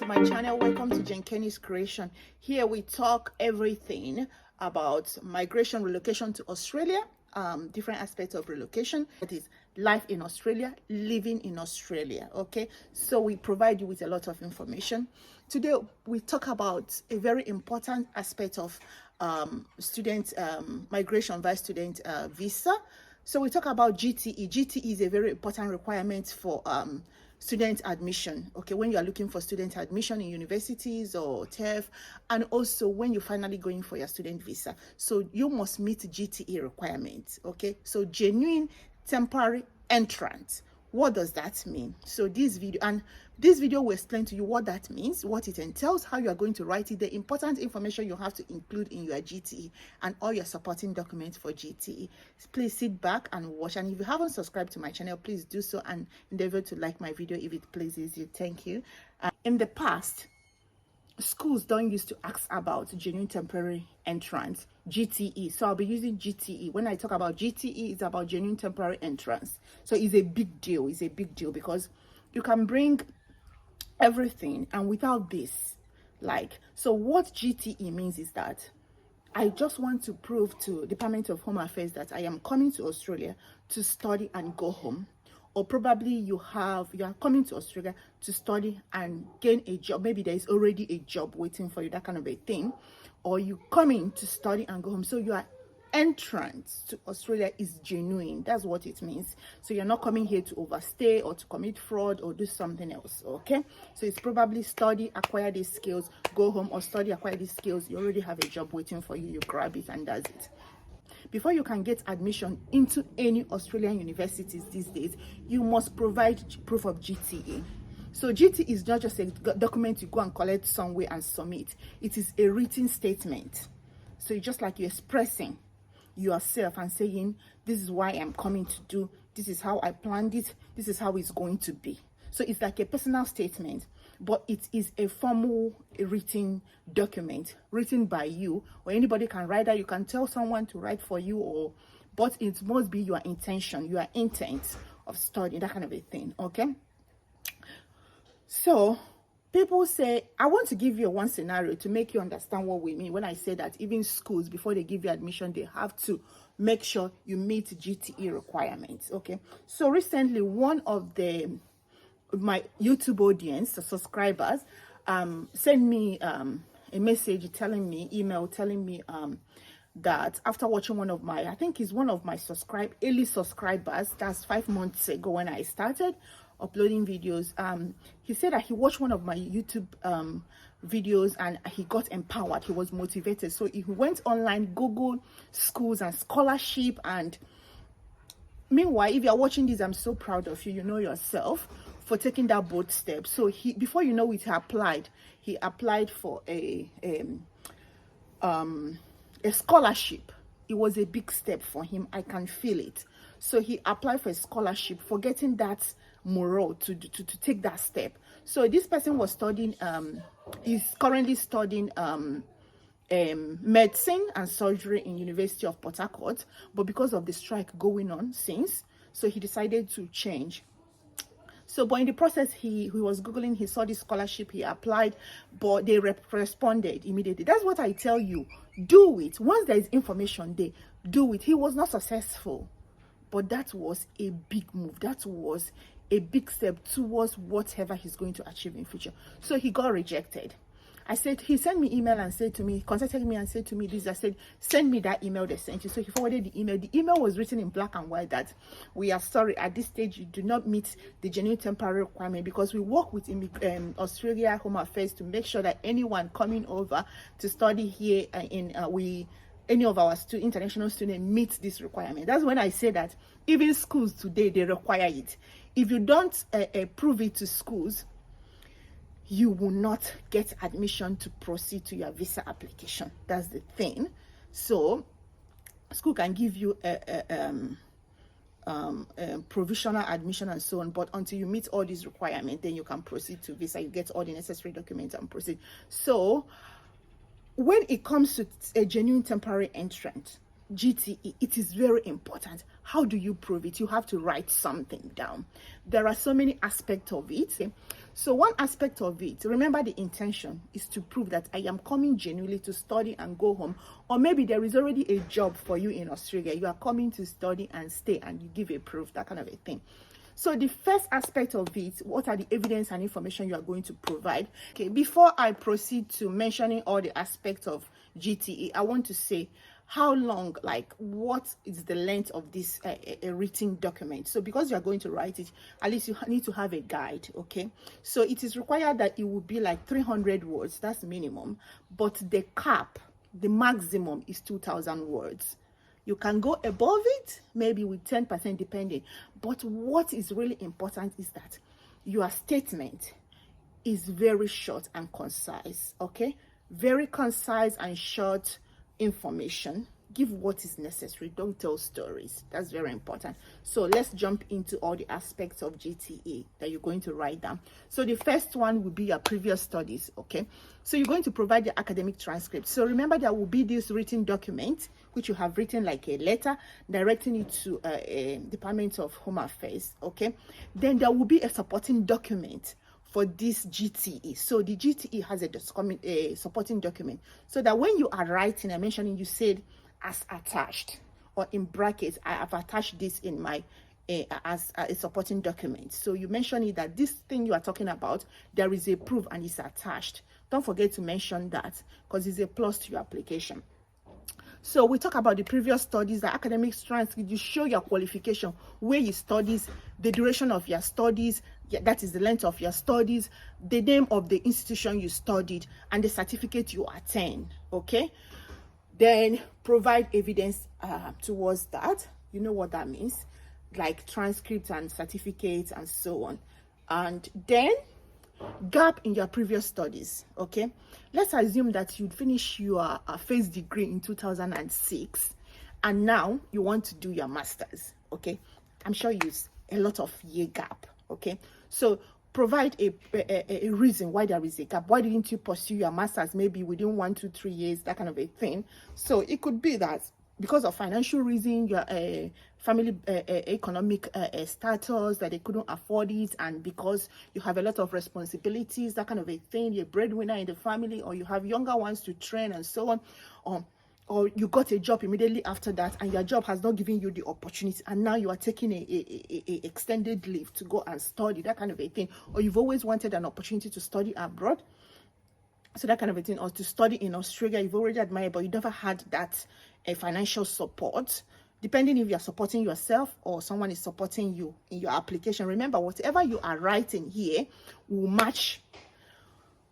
to my channel. Welcome to Jenkins Creation. Here we talk everything about migration, relocation to Australia, different aspects of relocation. That is life in Australia, living in Australia. Okay, so we provide you with a lot of information. Today we talk about a very important aspect of student migration via student visa. So we talk about GTE. GTE is a very important requirement for student admission. Okay, when you are looking for student admission in universities or TEF, and also when you're finally going for your student visa. So you must meet GTE requirements. Okay, so Genuine Temporary Entrant. What does that mean? So this video will explain to you what that means, what it entails, how you are going to write it, the important information you have to include in your GTE, and all your supporting documents for GTE. Please sit back and watch, and if you haven't subscribed to my channel, please do so and endeavor to like my video if it pleases you. Thank you. In the past, schools don't used to ask about Genuine Temporary Entrant, GTE. So I'll be using GTE. When I talk about GTE, it's about Genuine Temporary Entrance. So it's a big deal. It's a big deal because you can bring everything, and without this, so what GTE means is that I just want to prove to Department of Home Affairs that I am coming to Australia to study and go home. Or probably you are coming to Australia to study and gain a job. Maybe there is already a job waiting for you, that kind of a thing. Or you coming to study and go home. So your entrance to Australia is genuine. That's what it means. So you're not coming here to overstay or to commit fraud or do something else. Okay, so it's probably study, acquire these skills, go home, or study, acquire these skills. You already have a job waiting for you. You grab it and that's it. Before you can get admission into any Australian universities these days, you must provide proof of GTE. So GTE is not just a document you go and collect somewhere and submit. It is a written statement. So it's just like you're expressing yourself and saying, this is why I'm coming to do, this is how I planned it, this is how it's going to be. So it's like a personal statement, but it is a formal written document written by you, or anybody can write that. You can tell someone to write for you, but it must be your intention, your intent of studying, that kind of a thing. Okay, so people say, I want to give you one scenario to make you understand what we mean when I say that even schools, before they give you admission, they have to make sure you meet GTE requirements. Okay, so recently one of my YouTube audience, the subscribers, sent me a message email telling me that after watching one of my, I think he's one of my early subscribers, that's 5 months ago when I started uploading videos, he said that he watched one of my YouTube videos and he got empowered, he was motivated. So he went online, Googled schools and scholarship, and meanwhile, if you're watching this, I'm so proud of you. You know yourself for taking that bold step. So before you know it, he applied for a scholarship. It was a big step for him. I can feel it. So he applied for a scholarship, forgetting that morale to take that step. So this person was studying, is currently studying medicine and surgery in University of Port Harcourt, but because of the strike going on since, so he decided to change. So, but in the process, he was Googling, he saw this scholarship, he applied, but they responded immediately. That's what I tell you. Do it. Once there is information there, do it. He was not successful, but that was a big move. That was a big step towards whatever he's going to achieve in future. So he got rejected. He sent me email and said to me, contacted me and said to me this. I said, send me that email they sent you. So he forwarded the email. The email was written in black and white that we are sorry, at this stage you do not meet the genuine temporary requirement, because we work with Australia Home Affairs to make sure that anyone coming over to study here any of our international students meet this requirement. That's when I say that even schools today, they require it. If you don't prove it to schools, you will not get admission to proceed to your visa application. That's the thing. So school can give you a provisional admission and so on, but until you meet all these requirements, then you can proceed to visa. You get all the necessary documents and proceed. So when it comes to a genuine temporary entrant, GTE, it is very important. How do you prove it? You have to write something down. There are so many aspects of it. So one aspect of it, remember, the intention is to prove that I am coming genuinely to study and go home. Or maybe there is already a job for you in Australia. You are coming to study and stay, and you give a proof, that kind of a thing. So the first aspect of it, what are the evidence and information you are going to provide? Okay, before I proceed to mentioning all the aspects of GTE, I want to say how long, like what is the length of this a written document. So because you are going to write it, at least you need to have a guide. Okay, so it is required that it will be like 300 words. That's minimum, but the cap, the maximum is 2,000 words. You can go above it, maybe with 10% depending. But what is really important is that your statement is very short and concise. Okay, very concise and short information. Give what is necessary. Don't tell stories. That's very important. So let's jump into all the aspects of GTE that you're going to write down. So the first one will be your previous studies. Okay, so you're going to provide the academic transcript. So remember, there will be this written document which you have written like a letter directing it to a Department of Home Affairs. Okay, then there will be a supporting document for this GTE. So the GTE has a supporting document, so that when you are writing and mentioning, you said as attached, or in brackets, I have attached this in my as a supporting document. So you mention it that this thing you are talking about, there is a proof and it's attached. Don't forget to mention that, because it's a plus to your application. So we talk about the previous studies, the academic transcript. You show your qualification, where you studies, the duration of your studies, that is the length of your studies, the name of the institution you studied, and the certificate you attained. Okay, then provide evidence towards that. You know what that means, like transcripts and certificates and so on. And then gap in your previous studies. Okay, let's assume that you'd finish your first degree in 2006, and now you want to do your masters. Okay, I'm sure you use a lot of year gap. Okay, so provide a reason why there is a gap. Why didn't you pursue your masters maybe within 1, 2, 3 years, that kind of a thing? So it could be that because of financial reason, your family economic status, that they couldn't afford it, and because you have a lot of responsibilities, that kind of a thing, you're a breadwinner in the family, or you have younger ones to train and so on, or you got a job immediately after that, and your job has not given you the opportunity, and now you are taking a extended leave to go and study, that kind of a thing, or you've always wanted an opportunity to study abroad, so that kind of a thing, or to study in Australia, you've already admired, but you never had that financial support, depending if you're supporting yourself or someone is supporting you in your application. Remember, whatever you are writing here will match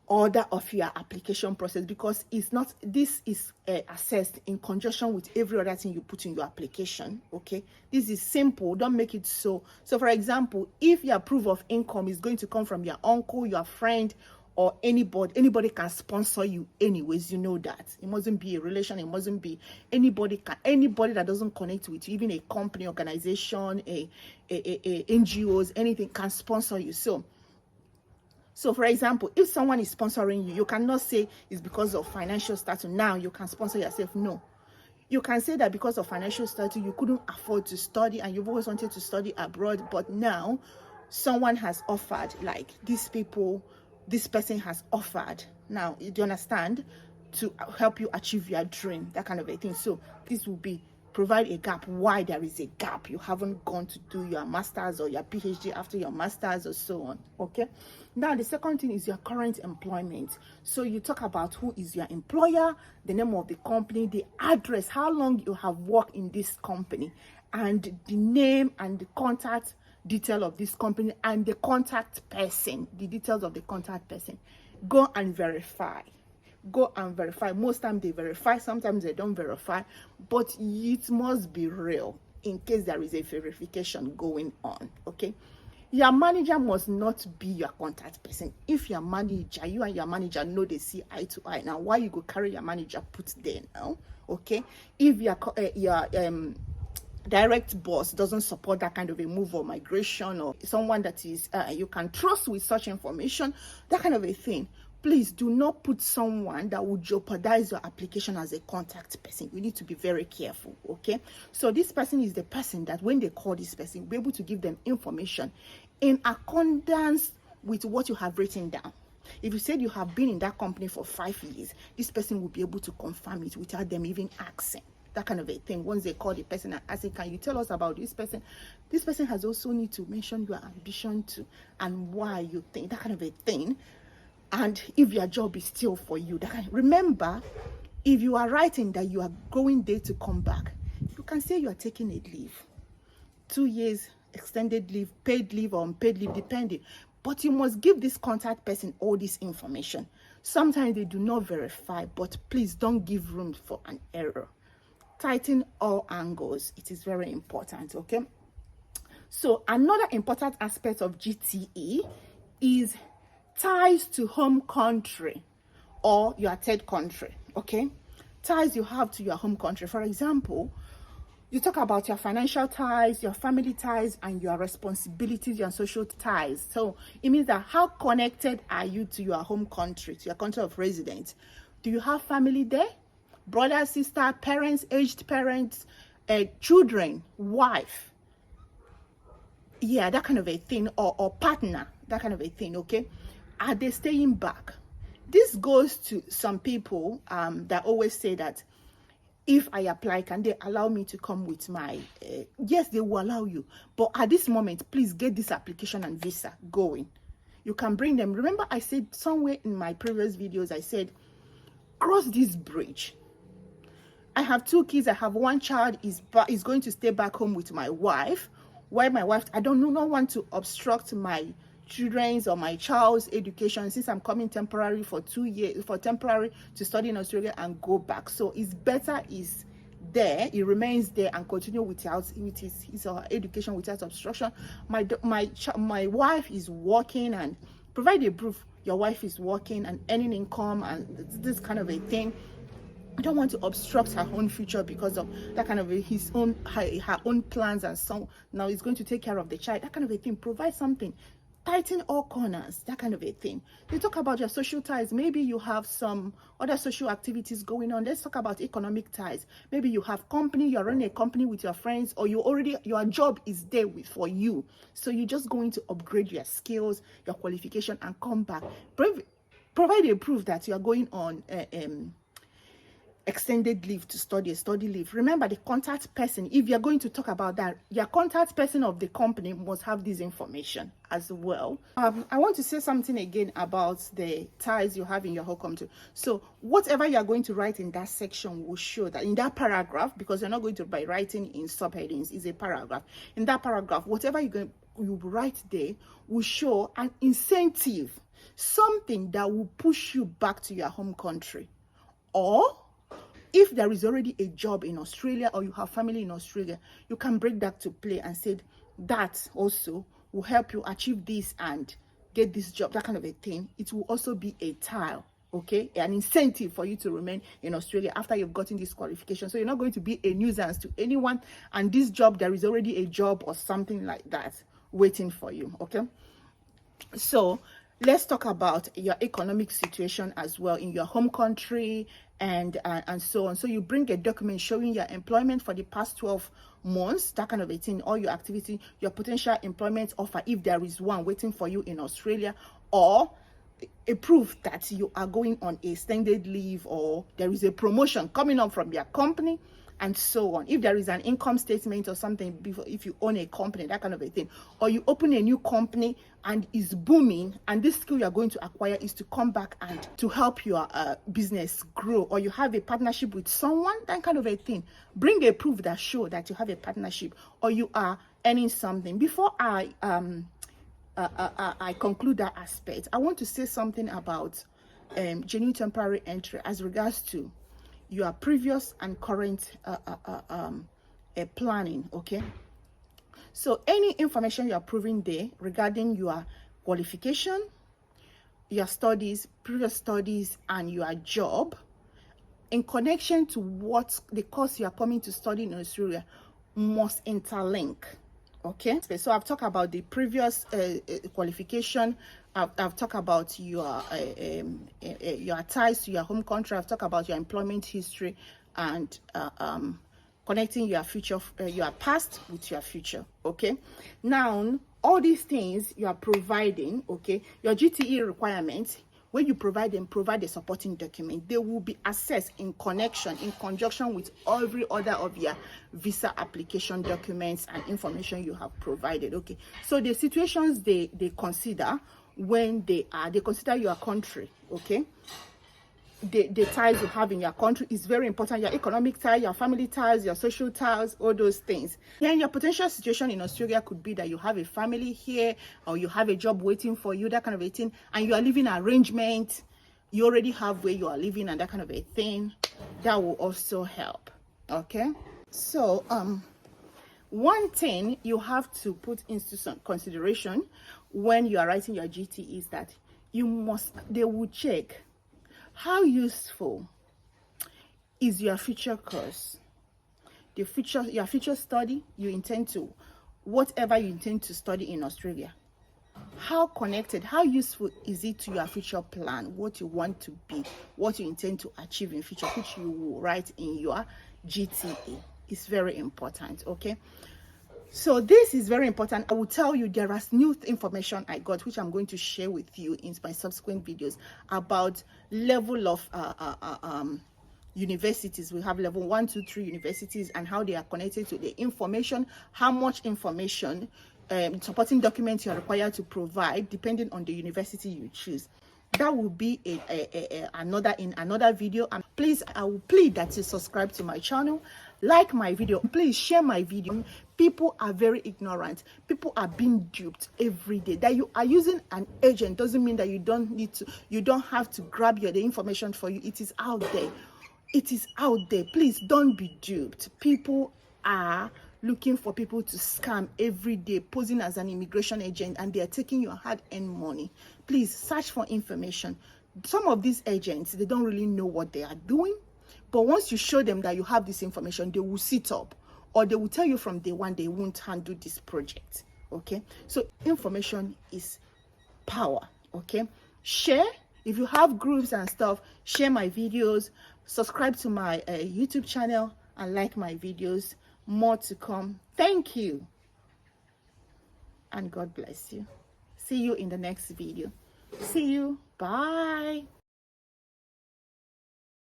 order of your application process, because it's not, this is assessed in conjunction with every other thing you put in your application. Okay, this is simple. Don't make it so for example, if your proof of income is going to come from your uncle, your friend, or anybody can sponsor you anyways. You know that it mustn't be a relation, it mustn't be anybody that doesn't connect with you, even a company, organization, a NGOs, anything can sponsor you. So for example, if someone is sponsoring you, you cannot say it's because of financial status. Now you can sponsor yourself. No, you can say that because of financial status you couldn't afford to study, and you've always wanted to study abroad, but now someone has offered, like this person has offered, now, do you understand, to help you achieve your dream, that kind of a thing. So this will be provide a gap. Why there is a gap? You haven't gone to do your masters or your PhD after your masters or so on. Okay, now the second thing is your current employment. So you talk about who is your employer, the name of the company, the address, how long you have worked in this company, and the name and the contact detail of this company, and the contact person, the details of the contact person. Go and verify. Most times they verify, sometimes they don't verify, but it must be real in case there is a verification going on. Okay, your manager must not be your contact person. If your manager, you and your manager know they see eye to eye, now why you go carry your manager put there now? Okay, if your direct boss doesn't support that kind of a move or migration, or someone that is you can trust with such information, that kind of a thing, please do not put someone that will jeopardize your application as a contact person. You need to be very careful, okay? So this person is the person that when they call this person, you'll be able to give them information in accordance with what you have written down. If you said you have been in that company for 5 years, this person will be able to confirm it without them even asking. That kind of a thing. Once they call the person and ask, can you tell us about this person? This person has also need to mention your ambition too and why you think, that kind of a thing. And if your job is still for you, remember, if you are writing that you are going there to come back, you can say you are taking a leave, 2 years, extended leave, paid leave or unpaid leave, depending. But you must give this contact person all this information. Sometimes they do not verify, but please don't give room for an error. Tighten all angles. It is very important, okay? So another important aspect of GTE is ties to home country or your third country, okay? Ties you have to your home country. For example, you talk about your financial ties, your family ties, and your responsibilities, your social ties. So it means that how connected are you to your home country, to your country of residence? Do you have family there? Brother, sister, parents, aged parents, children, wife. Yeah, that kind of a thing, or partner, that kind of a thing, okay? Are they staying back? This goes to some people that always say that if I apply, can they allow me to come with my, yes, they will allow you. But at this moment, please get this application and visa going. You can bring them. Remember I said somewhere in my previous videos, I said, cross this bridge. I have 2 kids. I have 1 child is going to stay back home with my wife. While my wife, I don't want to obstruct my children's or my child's education since I'm coming temporary for 2 years, for temporary to study in Australia and go back. So it's better is there, it remains there and continue with his or her education without obstruction. My wife is working, and provide a proof your wife is working and earning income and this kind of a thing. I don't want to obstruct her own future because of that kind of her own plans, and so now he's going to take care of the child. That kind of a thing. Provide something. Tighten all corners. That kind of a thing. You talk about your social ties. Maybe you have some other social activities going on. Let's talk about economic ties. Maybe you have company. You're running a company with your friends, or your job is there for you. So you're just going to upgrade your skills, your qualification, and come back. Provide a proof that you are going on extended leave to study leave. Remember, the contact person, if you're going to talk about that, your contact person of the company must have this information as well. I want to say something again about the ties you have in your whole country. So whatever you're going to write in that section will show that in that paragraph, because you're not going to be writing in subheadings, is a paragraph. In that paragraph, whatever you write there will show an incentive, something that will push you back to your home country. Or if there is already a job in Australia or you have family in Australia, you can bring that to play and say that also will help you achieve this and get this job, that kind of a thing. It will also be a tile, okay? An incentive for you to remain in Australia after you've gotten this qualification. So you're not going to be a nuisance to anyone, and this job, there is already a job or something like that waiting for you, okay? So let's talk about your economic situation as well in your home country and so on. So you bring a document showing your employment for the past 12 months, that kind of a thing, all your activity, your potential employment offer, if there is one waiting for you in Australia, or a proof that you are going on a extended leave, or there is a promotion coming up from your company, and so on. If there is an income statement or something, before, if you own a company, that kind of a thing, or you open a new company and is booming, and this skill you're going to acquire is to come back and to help your business grow, or you have a partnership with someone, that kind of a thing. Bring a proof that show that you have a partnership or you are earning something. Before I conclude that aspect, I want to say something about genuine temporary entry as regards to your previous and current planning, okay? So any information you are proving there regarding your qualification, your studies, previous studies, and your job in connection to what the course you are coming to study in Australia must interlink, okay? So I've talked about the previous qualification I've talked about your ties to your home country. I've talked about your employment history and connecting your future, your past with your future. Okay, now all these things you are providing. Okay, your GTE requirements. When you provide them, provide a supporting document. They will be assessed in conjunction with every other of your visa application documents and information you have provided. Okay, so the situations they consider when they consider your country. Okay, the ties you have in your country is very important. Your economic ties, your family ties, your social ties, all those things. Then your potential situation in Australia could be that you have a family here, or you have a job waiting for you, that kind of a thing, and you are living arrangement. You already have where you are living and that kind of a thing. That will also help. Okay, so one thing you have to put into some consideration when you are writing your GT is that they will check how useful is your future course, your future study whatever you intend to study in Australia. How connected, how useful is it to your future plan, what you want to be, what you intend to achieve in future, which you will write in your GTE. It's very important. Okay, so this is very important. I will tell you there is new information I got, which I'm going to share with you in my subsequent videos, about level of universities. We have level 1, 2, 3 universities and how they are connected to the information, how much information, supporting documents you are required to provide depending on the university you choose. That will be another video. And please, I will plead that you subscribe to my channel, like my video, please share my video. People are very ignorant. People are being duped every day. That you are using an agent doesn't mean that you don't have to grab the information for you. It is out there. It is out there. Please don't be duped. People are looking for people to scam every day, posing as an immigration agent, and they are taking your hard-earned money. Please search for information. Some of these agents, they don't really know what they are doing, but once you show them that you have this information, they will sit up, or they will tell you from day one they won't handle this project. Okay, so information is power. Okay, share. If you have groups and stuff, share my videos, subscribe to my YouTube channel, and like my videos. More to come. Thank you, and God bless you. See you in the next video. See you. Bye.